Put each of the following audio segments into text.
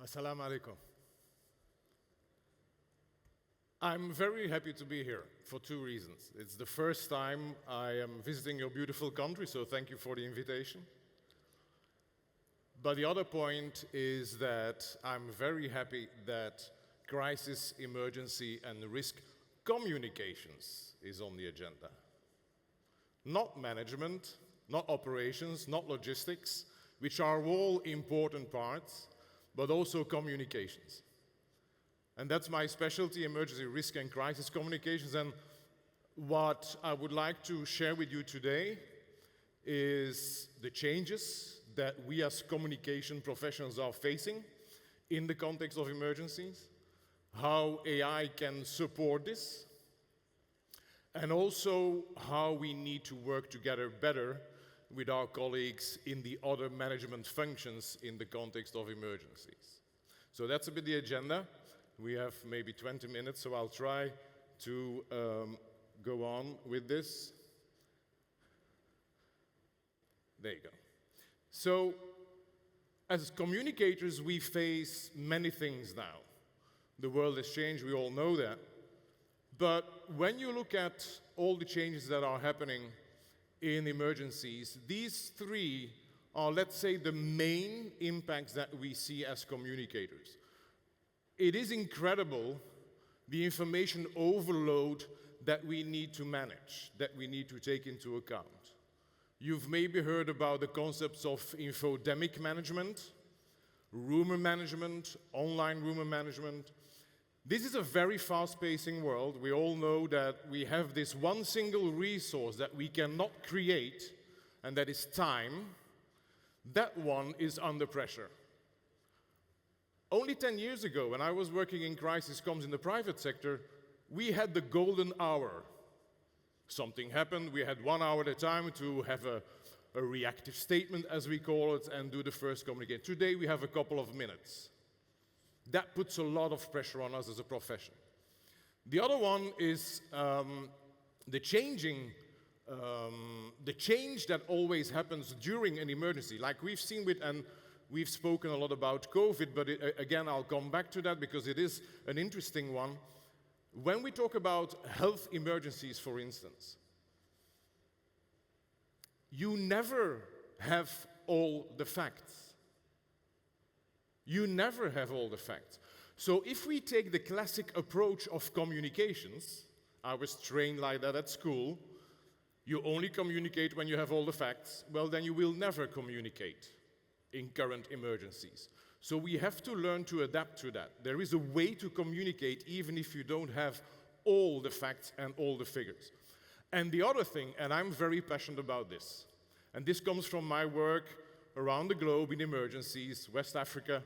Assalamu alaikum. I'm very happy to be here for two reasons. It's the first time I am visiting your beautiful country, so thank you for the invitation. But the other point is that I'm very happy that crisis, emergency, and risk communications is on the agenda. Not management, not operations, not logistics, which are all important parts, but also communications. And that's my specialty, emergency risk and crisis communications. And what I would like to share with you today is the changes that we as communication professionals are facing in the context of emergencies, how AI can support this, and also how we need to work together better with our colleagues in the other management functions in the context of emergencies. So that's a bit the agenda. We have maybe 20 minutes, so I'll try to go on with this. There you go. So, as communicators, we face many things now. The world has changed, we all know that. But when you look at all the changes that are happening in emergencies, these three are, let's say, the main impacts that we see as communicators. It is incredible the information overload that we need to manage, that we need to take into account. You've maybe heard about the concepts of infodemic management, rumor management, online rumor management. This is a very fast-pacing world. We all know that we have this one single resource that we cannot create, and that is time. That one is under pressure. Only 10 years ago, when I was working in crisis comms in the private sector, we had the golden hour. Something happened, we had 1 hour at a time to have a reactive statement, as we call it, and do the first communication. Today, we have a couple of minutes. That puts a lot of pressure on us as a profession. The other one is the change that always happens during an emergency. Like we've seen with, and we've spoken a lot about COVID, but again, I'll come back to that because it is an interesting one. When we talk about health emergencies, for instance, you never have all the facts. You never have all the facts. So if we take the classic approach of communications, I was trained like that at school, you only communicate when you have all the facts, well, then you will never communicate in current emergencies. So we have to learn to adapt to that. There is a way to communicate even if you don't have all the facts and all the figures. And the other thing, and I'm very passionate about this, and this comes from my work around the globe in emergencies, West Africa,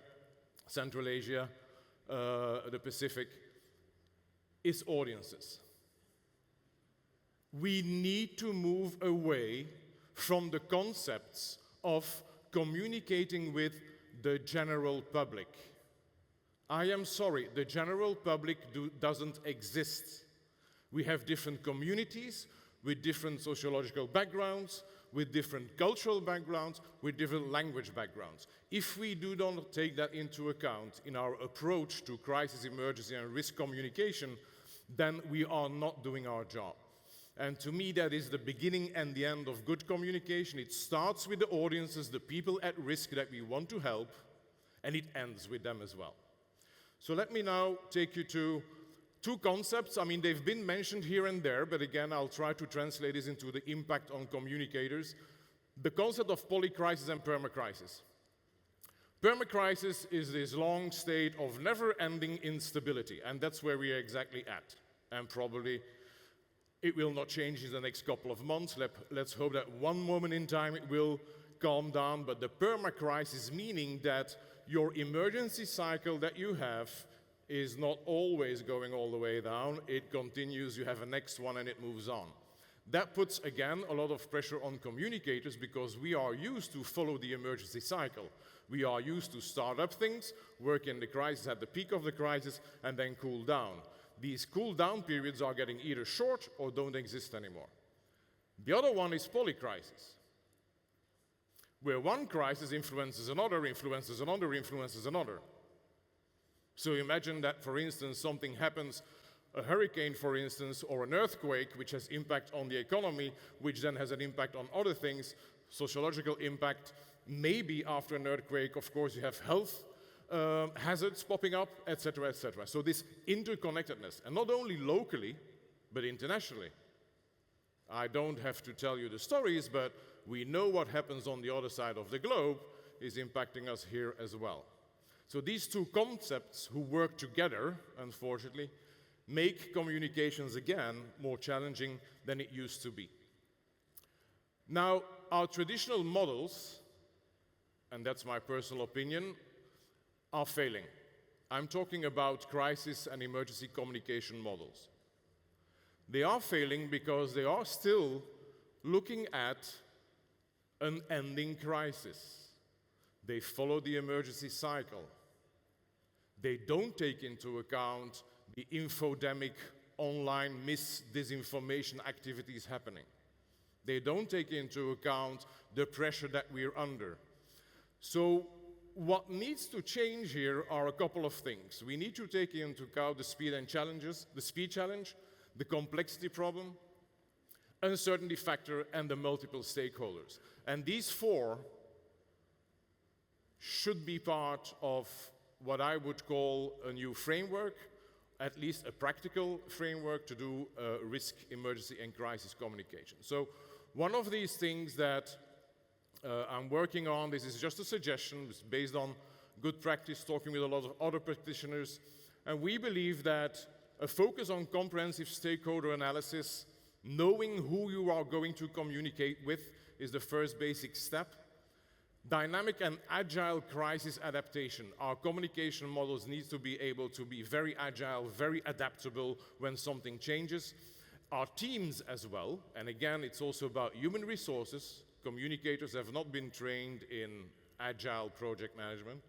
Central Asia, the Pacific, is audiences. We need to move away from the concepts of communicating with the general public. I am sorry, the general public doesn't exist. We have different communities with different sociological backgrounds, with different cultural backgrounds, with different language backgrounds. If we do not take that into account in our approach to crisis, emergency, and risk communication, then we are not doing our job. And to me, that is the beginning and the end of good communication. It starts with the audiences, the people at risk that we want to help, and it ends with them as well. So let me now take you to two concepts. I mean, they've been mentioned here and there, but again, I'll try to translate this into the impact on communicators. The concept of polycrisis and permacrisis. Permacrisis is this long state of never-ending instability, and that's where we are exactly at. And probably it will not change in the next couple of months. Let's hope that one moment in time it will calm down, but the permacrisis meaning that your emergency cycle that you have is not always going all the way down. It continues, you have a next one, and it moves on. That puts, again, a lot of pressure on communicators because we are used to follow the emergency cycle. We are used to start up things, work in the crisis at the peak of the crisis, and then cool down. These cool down periods are getting either short or don't exist anymore. The other one is polycrisis, where one crisis influences another, influences another, influences another. So imagine that, for instance, something happens, a hurricane, for instance, or an earthquake, which has impact on the economy, which then has an impact on other things, sociological impact. Maybe after an earthquake, of course, you have health hazards popping up, etc., etc. So this interconnectedness, and not only locally, but internationally. I don't have to tell you the stories, but we know what happens on the other side of the globe is impacting us here as well. So these two concepts who work together, unfortunately, make communications again more challenging than it used to be. Now, our traditional models, and that's my personal opinion, are failing. I'm talking about crisis and emergency communication models. They are failing because they are still looking at an ending crisis. They follow the emergency cycle. They don't take into account the infodemic online disinformation activities happening. They don't take into account the pressure that we're under. So what needs to change here are a couple of things. We need to take into account the speed challenge, the complexity problem, uncertainty factor, and the multiple stakeholders. And these four should be part of what I would call a new framework, at least a practical framework to do risk, emergency, and crisis communication. So one of these things that I'm working on, this is just a suggestion, it's based on good practice, talking with a lot of other practitioners, and we believe that a focus on comprehensive stakeholder analysis, knowing who you are going to communicate with, is the first basic step. Dynamic and agile crisis adaptation. Our communication models need to be able to be very agile, very adaptable when something changes. Our teams as well, and again, it's also about human resources. Communicators have not been trained in agile project management.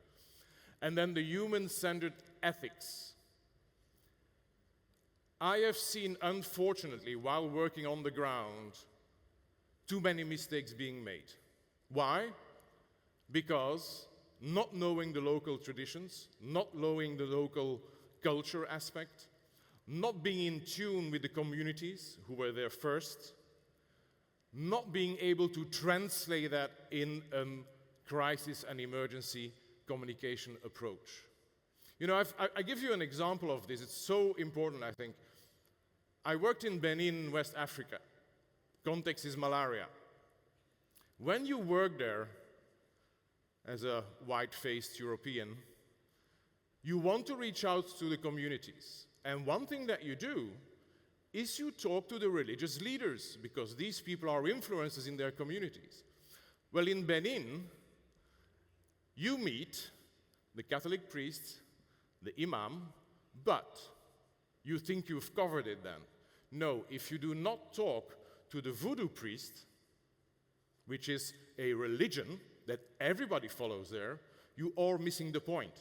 And then the human-centered ethics. I have seen, unfortunately, while working on the ground, too many mistakes being made. Why? Because not knowing the local traditions, not knowing the local culture aspect, not being in tune with the communities who were there first, not being able to translate that in a crisis and emergency communication approach. You know, I give you an example of this. It's so important, I think. I worked in Benin, West Africa. Context is malaria. When you work there as a white-faced European, you want to reach out to the communities. And one thing that you do is you talk to the religious leaders, because these people are influencers in their communities. Well, in Benin, you meet the Catholic priest, the imam, but you think you've covered it then. No, if you do not talk to the voodoo priest, which is a religion that everybody follows there, you are missing the point.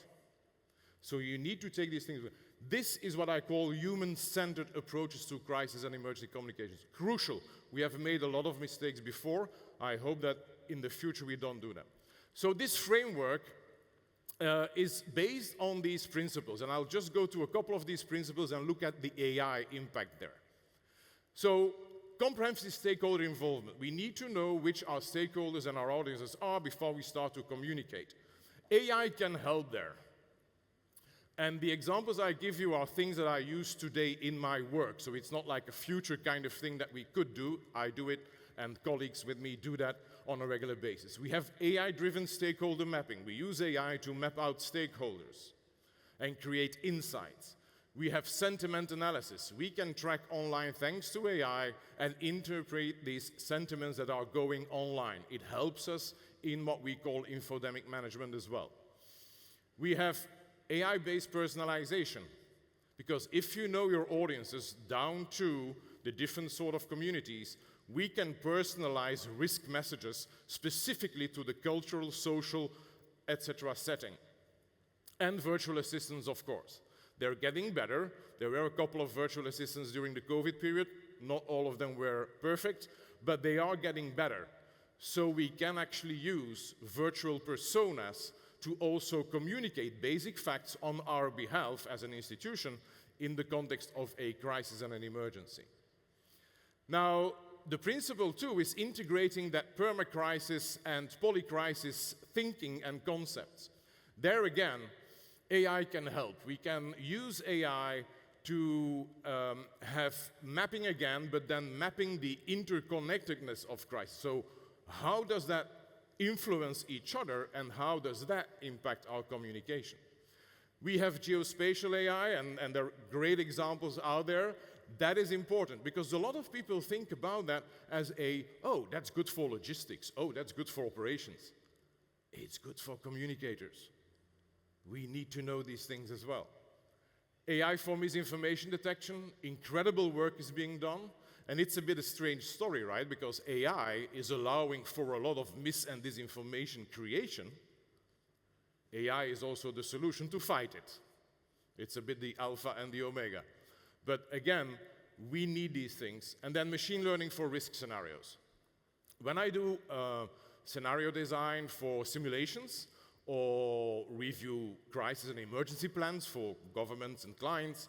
So you need to take these things. This is what I call human-centered approaches to crisis and emergency communications. Crucial. We have made a lot of mistakes before. I hope that in the future we don't do them. So this framework is based on these principles, and I'll just go to a couple of these principles and look at the AI impact there. So comprehensive stakeholder involvement. We need to know which our stakeholders and our audiences are before we start to communicate. AI can help there. And the examples I give you are things that I use today in my work. So it's not like a future kind of thing that we could do. I do it, and colleagues with me do that on a regular basis. We have AI-driven stakeholder mapping. We use AI to map out stakeholders and create insights. We have sentiment analysis. We can track online, thanks to AI, and interpret these sentiments that are going online. It helps us in what we call infodemic management as well. We have AI-based personalization, because if you know your audiences down to the different sort of communities, we can personalize risk messages specifically to the cultural, social, etc. setting. And virtual assistants, of course. They're getting better. There were a couple of virtual assistants during the COVID period. Not all of them were perfect, but they are getting better. So we can actually use virtual personas to also communicate basic facts on our behalf as an institution in the context of a crisis and an emergency. Now, the principle too is integrating that perma-crisis and poly-crisis thinking and concepts. There again, AI can help. We can use AI to have mapping again, but then mapping the interconnectedness of crisis. So how does that influence each other, and how does that impact our communication? We have geospatial AI, and there are great examples out there. That is important, because a lot of people think about that as oh, that's good for logistics, oh, that's good for operations. It's good for communicators. We need to know these things as well. AI for misinformation detection, incredible work is being done. And it's a bit a strange story, right? Because AI is allowing for a lot of mis- and disinformation creation. AI is also the solution to fight it. It's a bit the alpha and the omega. But again, we need these things. And then machine learning for risk scenarios. When I do scenario design for simulations or review crisis and emergency plans for governments and clients,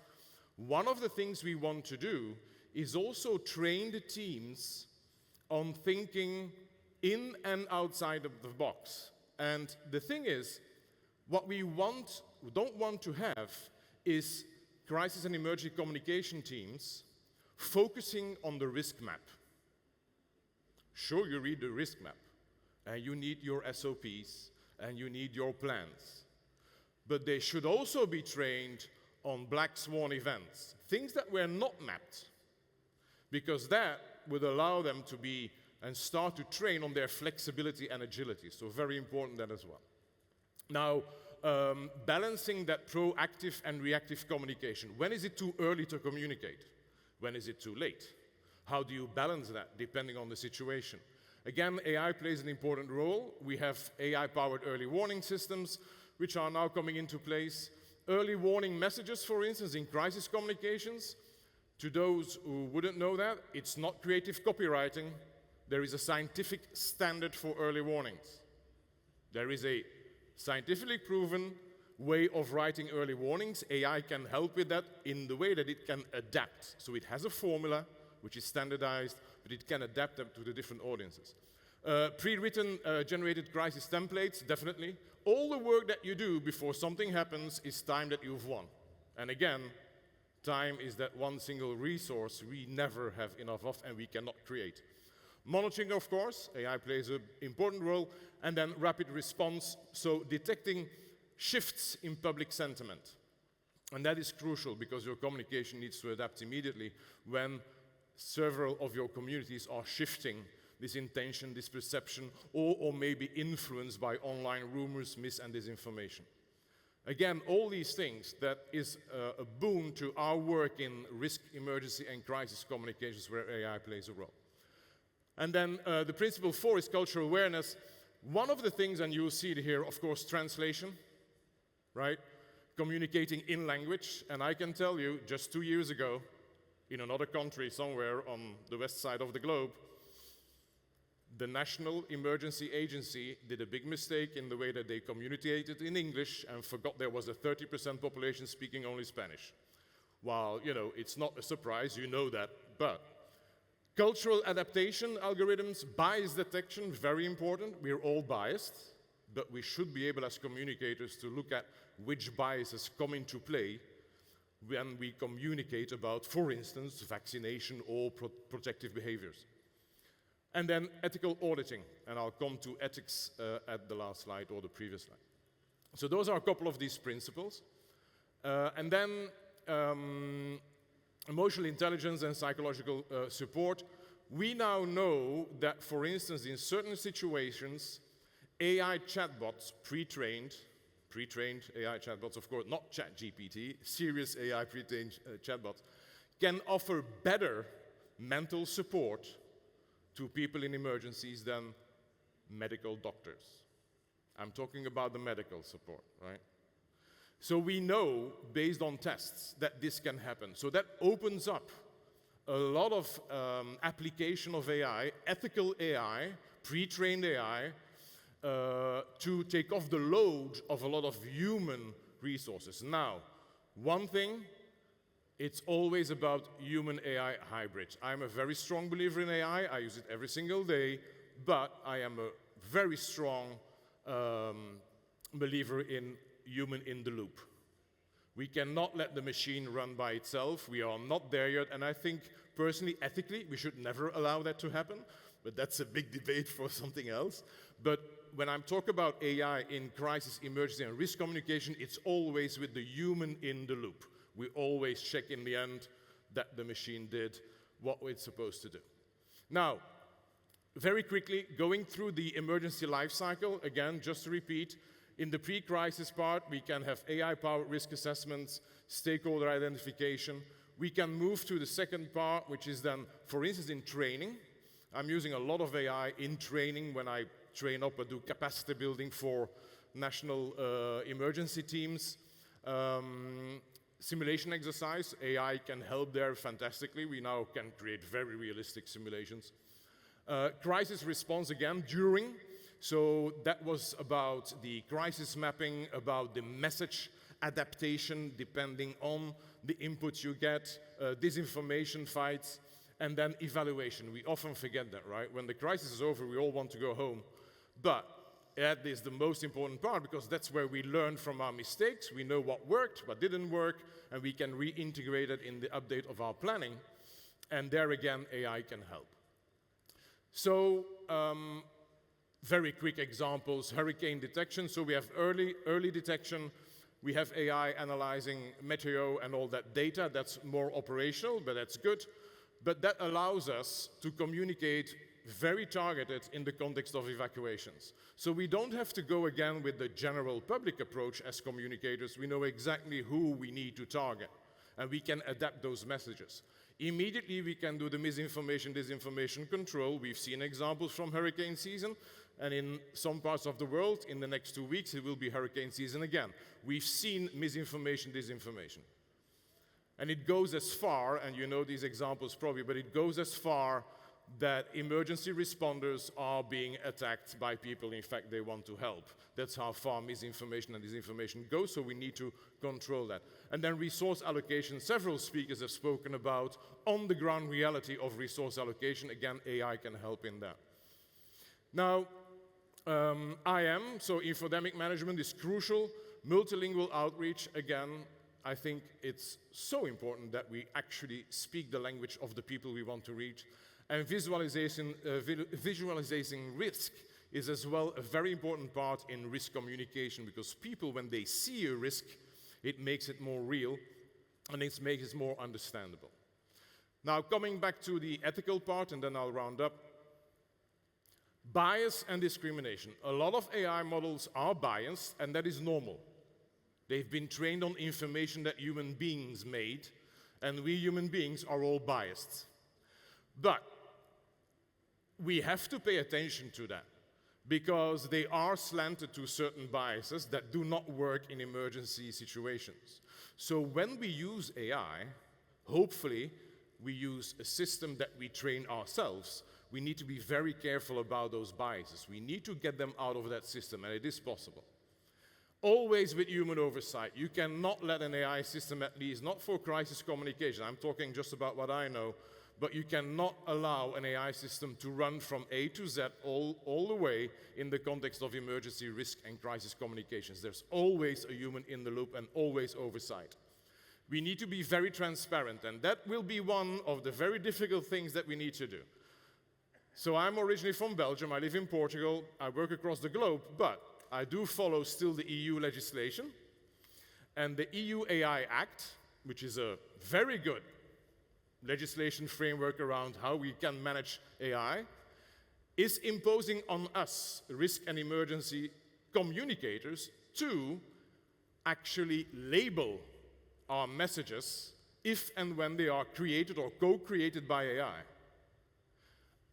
one of the things we want to do is also train the teams on thinking in and outside of the box. And the thing is, what we don't want to have is crisis and emergency communication teams focusing on the risk map. Sure, you read the risk map, and you need your SOPs, and you need your plans. But they should also be trained on black swan events, things that were not mapped, because that would allow them to be and start to train on their flexibility and agility. So very important that as well. Now, balancing that proactive and reactive communication. When is it too early to communicate? When is it too late? How do you balance that depending on the situation? Again, AI plays an important role. We have AI-powered early warning systems, which are now coming into place. Early warning messages, for instance, in crisis communications. To those who wouldn't know that, it's not creative copywriting. There is a scientific standard for early warnings. There is a scientifically proven way of writing early warnings. AI can help with that in the way that it can adapt. So it has a formula which is standardized, but it can adapt them to the different audiences. Pre-written generated crisis templates, definitely. All the work that you do before something happens is time that you've won. And again, time is that one single resource we never have enough of and we cannot create. Monitoring, of course, AI plays an important role, and then rapid response, so detecting shifts in public sentiment. And that is crucial because your communication needs to adapt immediately when several of your communities are shifting this intention, this perception, or maybe influenced by online rumors, mis- and disinformation. Again, all these things, that is a boon to our work in risk, emergency, and crisis communications where AI plays a role. And then the principle 4 is cultural awareness. One of the things, and you'll see it here, of course, translation, right? Communicating in language. And I can tell you, just 2 years ago, in another country somewhere on the west side of the globe, the National Emergency Agency did a big mistake in the way that they communicated in English and forgot there was a 30% population speaking only Spanish. While, it's not a surprise, you know that, but cultural adaptation algorithms, bias detection, very important. We're all biased, but we should be able as communicators to look at which biases come into play when we communicate about, for instance, vaccination or protective behaviors. And then ethical auditing, and I'll come to ethics at the last slide or the previous slide. So those are a couple of these principles. And then emotional intelligence and psychological support. We now know that, for instance, in certain situations, AI chatbots, pre-trained AI chatbots, of course, not ChatGPT, serious AI pre-trained chatbots, can offer better mental support to people in emergencies than medical doctors. I'm talking about the medical support, right? So we know, based on tests, that this can happen. So that opens up a lot of application of AI, ethical AI, pre-trained AI, to take off the load of a lot of human resources. Now, one thing, it's always about human-AI hybrid. I'm a very strong believer in AI. I use it every single day, but I am a very strong believer in human in the loop. We cannot let the machine run by itself. We are not there yet, and I think, personally, ethically, we should never allow that to happen, but that's a big debate for something else. But when I'm talking about AI in crisis, emergency, and risk communication, it's always with the human in the loop. We always check in the end that the machine did what it's supposed to do. Now, very quickly, going through the emergency life cycle, again, just to repeat, in the pre-crisis part, we can have AI-powered risk assessments, stakeholder identification. We can move to the second part, which is then, for instance, in training. I'm using a lot of AI in training when I train up and do capacity building for national emergency teams. Simulation exercise, AI can help there fantastically. We now can create very realistic simulations. Crisis response, again, during. So that was about the crisis mapping, about the message adaptation depending on the inputs you get, disinformation fights, and then evaluation. We often forget that, right? When the crisis is over, we all want to go home. But that is the most important part, because that's where we learn from our mistakes. We know what worked, what didn't work, and we can reintegrate it in the update of our planning. And there again, AI can help. So, very quick examples, hurricane detection. So we have early detection. We have AI analyzing meteo and all that data. That's more operational, but that's good. But that allows us to communicate very targeted in the context of evacuations. So we don't have to go again with the general public approach as communicators. We know exactly who we need to target, and we can adapt those messages. Immediately, we can do the misinformation, disinformation control. We've seen examples from hurricane season, and in some parts of the world, in the next 2 weeks, it will be hurricane season again. We've seen misinformation, disinformation. And it goes as far, and you know these examples probably, but it goes as far that emergency responders are being attacked by people, in fact, they want to help. That's how far misinformation and disinformation go, so we need to control that. And then resource allocation, several speakers have spoken about on-the-ground reality of resource allocation. Again, AI can help in that. Now, so infodemic management is crucial. Multilingual outreach, again, I think it's so important that we actually speak the language of the people we want to reach. And visualizing risk is as well a very important part in risk communication, because people, when they see a risk, it makes it more real and it makes it more understandable. Now, coming back to the ethical part, and then I'll round up. Bias and discrimination. A lot of AI models are biased, and that is normal. They've been trained on information that human beings made, and we human beings are all biased. But we have to pay attention to that, because they are slanted to certain biases that do not work in emergency situations. So when we use AI, hopefully we use a system that we train ourselves. We need to be very careful about those biases. We need to get them out of that system, and it is possible. Always with human oversight. You cannot let an AI system, at least not for crisis communication, I'm talking just about what I know, but you cannot allow an AI system to run from A to Z all the way in the context of emergency risk and crisis communications. There's always a human in the loop and always oversight. We need to be very transparent, and that will be one of the very difficult things that we need to do. So I'm originally from Belgium, I live in Portugal, I work across the globe, but I do follow still the EU legislation, and the EU AI Act, which is a very good legislation framework around how we can manage AI, is imposing on us, risk and emergency communicators, to actually label our messages if and when they are created or co-created by AI.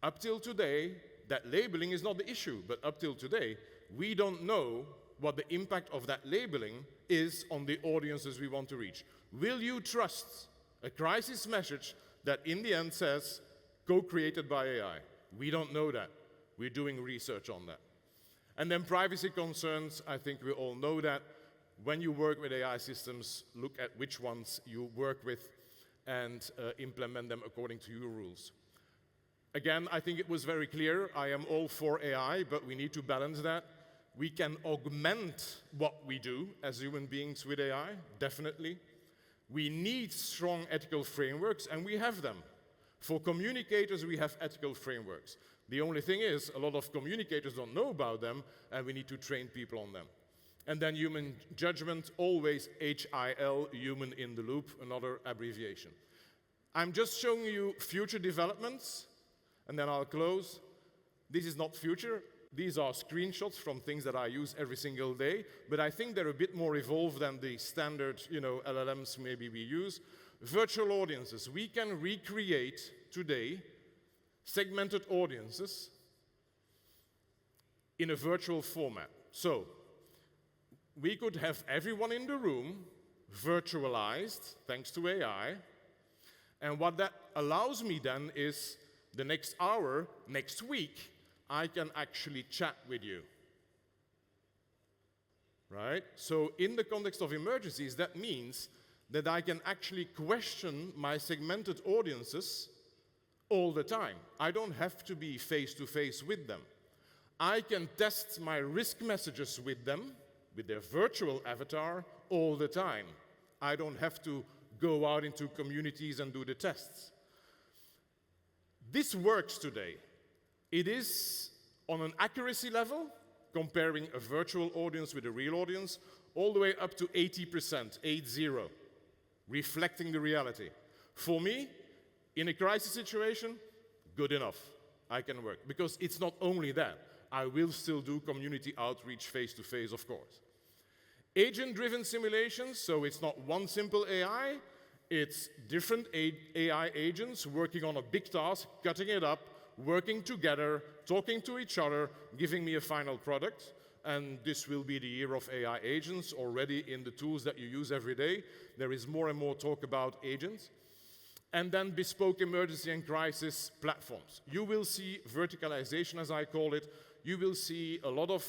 Up till today, that labeling is not the issue, but up till today, we don't know what the impact of that labeling is on the audiences we want to reach. Will you trust a crisis message that in the end says, co-created by AI? We don't know that. We're doing research on that. And then privacy concerns, I think we all know that. When you work with AI systems, look at which ones you work with and implement them according to your rules. Again, I think it was very clear, I am all for AI, but we need to balance that. We can augment what we do as human beings with AI, definitely. We need strong ethical frameworks, and we have them. For communicators, we have ethical frameworks. The only thing is, a lot of communicators don't know about them, and we need to train people on them. And then human judgment, always HIL, human in the loop, another abbreviation. I'm just showing you future developments, and then I'll close. This is not future. These are screenshots from things that I use every single day, but I think they're a bit more evolved than the standard, LLMs maybe we use. Virtual audiences. We can recreate today segmented audiences in a virtual format. So, we could have everyone in the room virtualized, thanks to AI, and what that allows me then is the next hour, next week, I can actually chat with you. Right? So in the context of emergencies, that means that I can actually question my segmented audiences all the time. I don't have to be face-to-face with them. I can test my risk messages with them, with their virtual avatar, all the time. I don't have to go out into communities and do the tests. This works today. It is on an accuracy level, comparing a virtual audience with a real audience, all the way up to 80%, 80, reflecting the reality. For me, in a crisis situation, good enough. I can work. Because it's not only that. I will still do community outreach face-to-face, of course. Agent-driven simulations, so it's not one simple AI, it's different AI agents working on a big task, cutting it up, working together, talking to each other, giving me a final product. And this will be the year of AI agents already in the tools that you use every day. There is more and more talk about agents. And then bespoke emergency and crisis platforms. You will see verticalization, as I call it. You will see a lot of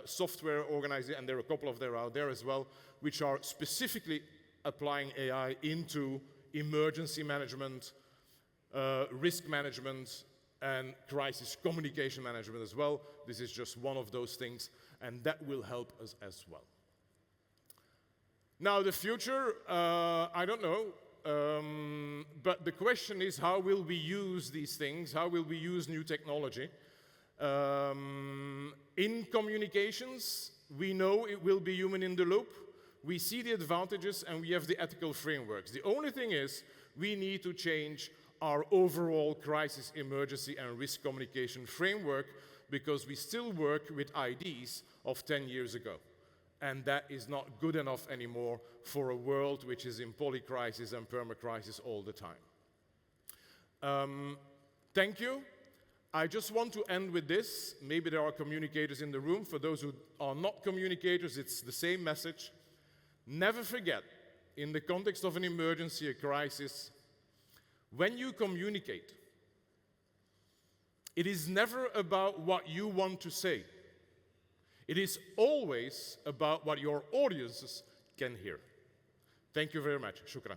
software organizations, and there are a couple of them out there as well, which are specifically applying AI into emergency management, risk management, and crisis communication management as well. This is just one of those things, and that will help us as well. Now, the future, I don't know, but the question is, how will we use these things? How will we use new technology? In communications, we know it will be human in the loop. We see the advantages, and we have the ethical frameworks. The only thing is, we need to change our overall crisis, emergency, and risk communication framework, because we still work with ideas of 10 years ago. And that is not good enough anymore for a world which is in polycrisis and permacrisis all the time. Thank you. I just want to end with this. Maybe there are communicators in the room. For those who are not communicators, it's the same message. Never forget, in the context of an emergency, a crisis, when you communicate, it is never about what you want to say. It is always about what your audiences can hear. Thank you very much. Shukran.